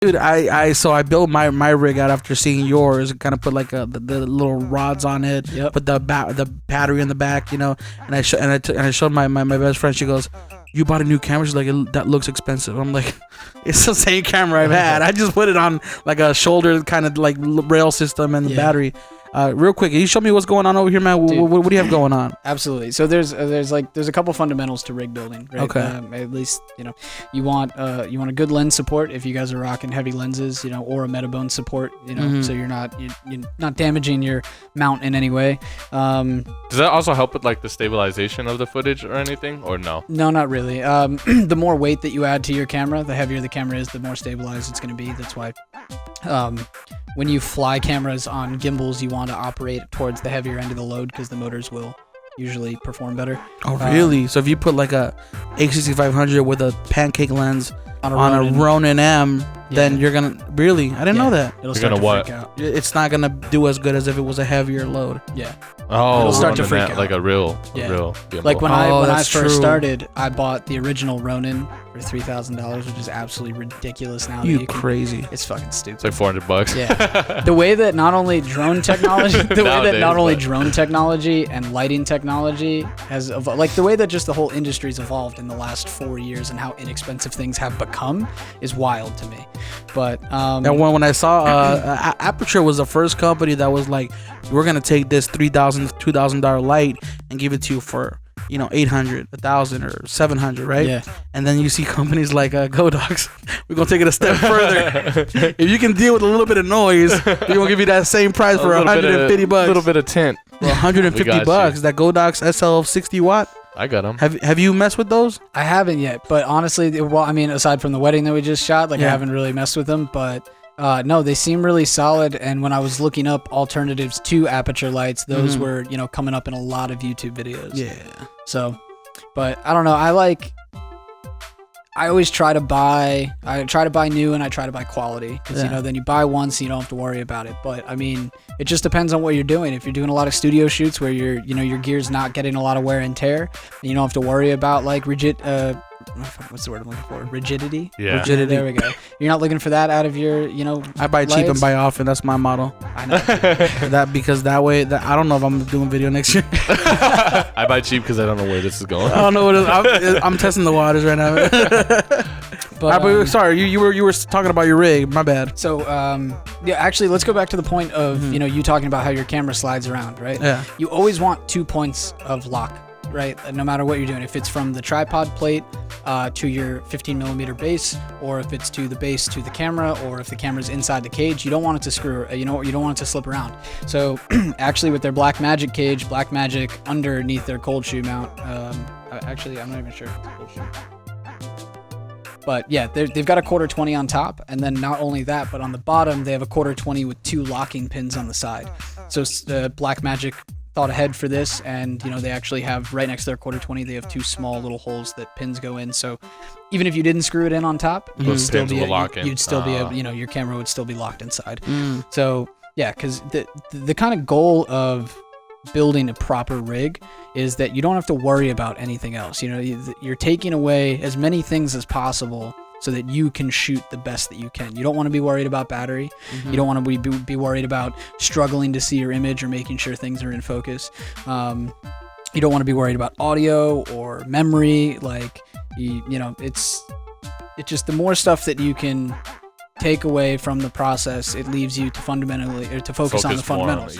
Dude, I built my rig out after seeing yours and kind of put like the little rods on it, put the battery in the back, and I showed my best friend. She goes, "You bought a new camera?" She's like, "That looks expensive." I'm like, "It's the same camera I've had. I just put it on like a shoulder kind of like rail system and the battery." Real quick, can you show me what's going on over here, man? Dude, what do you have going on? Absolutely. So there's a couple fundamentals to rig building, right? Okay. At least you want a good lens support if you guys are rocking heavy lenses, or a metabone support, so you're not damaging your mount in any way. Does that also help with like the stabilization of the footage or anything, or no? No, not really. The more weight that you add to your camera, the heavier the camera is, the more stabilized it's going to be. That's why. When you fly cameras on gimbals, you want to operate towards the heavier end of the load because the motors will usually perform better. Oh, really? So if you put like a A6500 with a pancake lens on a Ronin M, then you're gonna I didn't know that. It'll start to freak out. It's not gonna do as good as if it was a heavier load. Yeah. Oh, it'll start to freak out. Like a real gimbal. Like when I first started, I bought the original Ronin for $3,000, which is absolutely ridiculous now. You crazy? It's fucking stupid. It's like $400. Yeah. The way that not only drone technology, drone technology and lighting technology has evolved, like the way that just the whole industry's evolved in the last 4 years and how inexpensive things have become is wild to me. But and when I saw Aperture was the first company that was like, we're gonna take this $2,000 light and give it to you for $800, $1,000, or $700, right? Yeah. And then you see companies like Godox. We're gonna take it a step further. If you can deal with a little bit of noise, we're gonna give you that same price for $150. A little bit of tint. Well, $150. That Godox SL 60 watt. I got them. Have you messed with those? I haven't yet, but honestly, aside from the wedding that we just shot, I haven't really messed with them, but. No, they seem really solid, and when I was looking up alternatives to Aperture lights, those were, coming up in a lot of YouTube videos. Yeah. So, but I don't know. I always try to buy new, and I try to buy quality because then you buy once, you don't have to worry about it. But I mean, it just depends on what you're doing. If you're doing a lot of studio shoots where your gear's not getting a lot of wear and tear, and you don't have to worry about like what's the word I'm looking for? Rigidity? Yeah. Rigidity. There we go. You're not looking for that out of your, I buy cheap and buy often. That's my motto. I know. Because that way, I don't know if I'm doing video next year. I buy cheap because I don't know where this is going. I don't know what it is. I'm testing the waters right now. But sorry, you were talking about your rig. My bad. So, actually, let's go back to the point of, you talking about how your camera slides around, right? Yeah. You always want 2 points of lock. Right, no matter what you're doing, if it's from the tripod plate to your 15mm base, or if it's to the base to the camera, or if the camera's inside the cage, you don't want it to screw. You don't want it to slip around. So, actually, with their Blackmagic cage, Blackmagic underneath their cold shoe mount. Actually, I'm not even sure if it's a cold shoe. But yeah, they've got a 1/4-20 on top, and then not only that, but on the bottom they have a 1/4-20 with 2 locking pins on the side. So Blackmagic thought ahead for this, and they actually have right next to their 1/4-20, they have 2 small little holes that pins go in. So even if you didn't screw it in on top, you'd still be your camera would still be locked inside. So yeah, because the kind of goal of building a proper rig is that you don't have to worry about anything else. You're taking away as many things as possible so that you can shoot the best that you can. You don't want to be worried about battery. You don't want to be worried about struggling to see your image or making sure things are in focus. You don't want to be worried about audio or memory. Like, it's just the more stuff that you can take away from the process, it leaves you to focus on the fundamentals.